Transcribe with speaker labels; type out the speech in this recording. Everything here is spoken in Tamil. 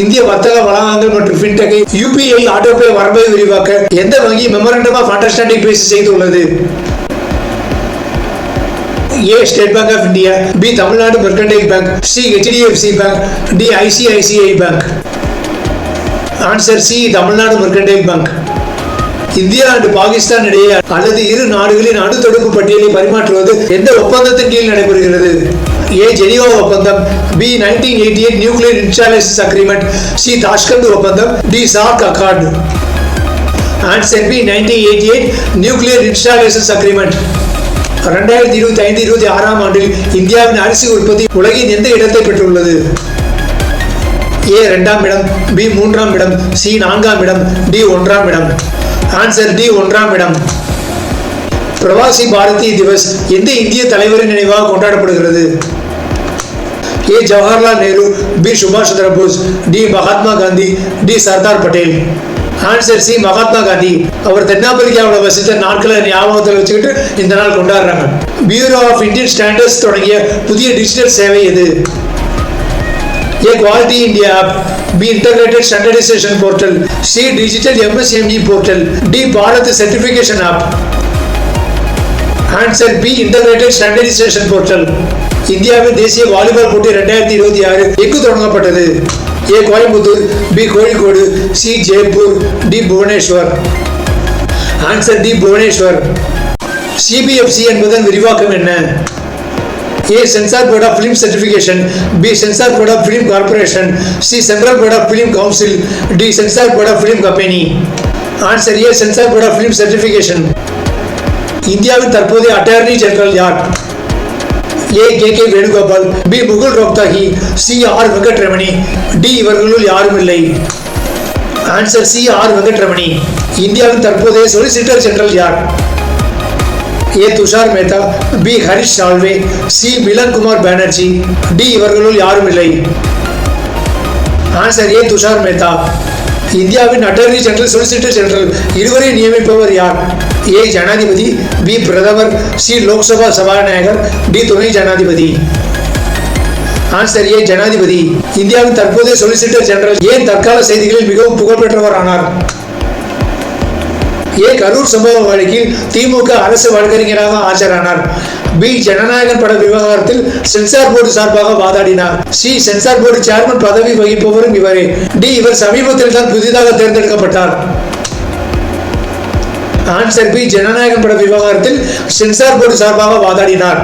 Speaker 1: இந்திய வர்த்தக வளாகங்கள் மற்றும் ஃபின்டெக்கை யூபிஐ ஆட்டோபே வரம்பை விரிவாக்க எந்த வங்கி மெமரண்டம் ஆஃப் அண்டர்ஸ்டாண்டிங் பேசி செய்துள்ளது? A State Bank of India, B Tamil Nadu mercantile bank, C HDFC bank, D ICICI bank. Answer C Tamil Nadu mercantile bank. India மற்றும் பாகிஸ்தான் இடையே அல்லது இரு நாடுகளின் அணுத்தடுப்பு பட்டியலை பரிமாற்றுவது எந்த ஒப்பந்தத்தின் கீழ் நடைபெறுகிறது? ஏ ஜெனீவா ஒப்பந்தம், B 1988 nuclear installations agreement, C Tashkent ஒப்பந்தம், D SAARC accord. Answer B 1988 nuclear installations agreement. 2025-26 ஆண்டில் இந்தியாவின் அரிசி உற்பத்தி உலகின் எந்த இடத்தை பெற்றுள்ளது? ஏ 2ஆம் இடம், பி 3ஆம் இடம், சி 4ஆம் இடம், டி 1ஆம் இடம். ஆன்சர் டி 1ஆம் இடம். பிரவாசி பாரதிய திவஸ் எந்த இந்திய தலைவரின் நினைவாக கொண்டாடப்படுகிறது? ஏ ஜவஹர்லால் நேரு, பி சுபாஷ் Chandra Bose, D Mahatma Gandhi, D Sardar Patel. Answer C Mahatma Gandhi. அவர் தென்னாப்பிரிக்காவில் வசித்த நாட்களை ஞாபகத்தில் வச்சுக்கிட்டு இந்த நாள் கொண்டாடுறாங்க. பியூரோ ஆஃப் இந்தியன் ஸ்டாண்டர்ட்ஸ் தொடங்கிய புதிய டிஜிட்டல் சேவை எது? A quality India app, B integrated standardisation portal, C digital MSME portal, D Bharat certification app. Answer B integrated standardisation portal. இந்தியாவின் தேசிய வாலிபால் போட்டி 2026 எங்கு தொடங்கப்பட்டது? A Coimbatore, B Kozhikode, C Jaipur, D Bhubaneswar. Answer D Bhubaneswar. CBFC என்பதன் விரிவாக்கம் என்ன? A censor board of film certification, B censor board of film corporation, C central board of film council, D censor board of film company. Answer A censor board of film certification. இந்தியாவின் தற்போதைய அட்டார்னி ஜெனரல் யார்? A KK Venugopal, B Mukul Rohatgi, C R Venkataramani, D இவர்களுள் யாரும் இல்லை. Answer C R Venkataramani. இந்தியாவின் தற்போதைய சொலிசிட்டர் ஜெனரல் யார்? A Tushar Mehta, B Harish Salve, C Milan Kumar Banerjee, D இவர்களுள் யாரும் இல்லை. Answer A Tushar Mehta. இந்தியாவின் அட்டர்னி ஜெனரல், சொலிசிட்டர் ஜெனரல் இருவரை நியமிப்பவர் யார்? ஏ ஜனாதிபதி, பி பிரதமர், சி லோக்சபா சபாநாயகர், டி துணை ஜனாதிபதி. ஆன்சர் ஏ ஜனாதிபதி. இந்தியாவின் தற்போதைய சொலிசிட்டர் ஜெனரல் ஏன் தற்கால செய்திகளில் மிகவும் புகழ்பெற்றவர் ஆனார்? ஏ கரூர் சம்பவ வழக்கில் திமுக அரசு வழக்கறிஞராக ஆஜரானார், பி ஜனநாயகன் பட விவகாரத்தில் சென்சார் போர்டு சார்பாக வாதாடினார், சி சென்சார் போர்டு சேர்மன் பதவி வகிப்பவரும் இவரே, டி இவர் சமீபத்தில் தான் புதிதாக தேர்ந்தெடுக்கப்பட்டார். ஆன்சர் பி ஜனநாயகன் பட விவகாரத்தில் சென்சார் போர்டு சார்பாக வாதாடினார்.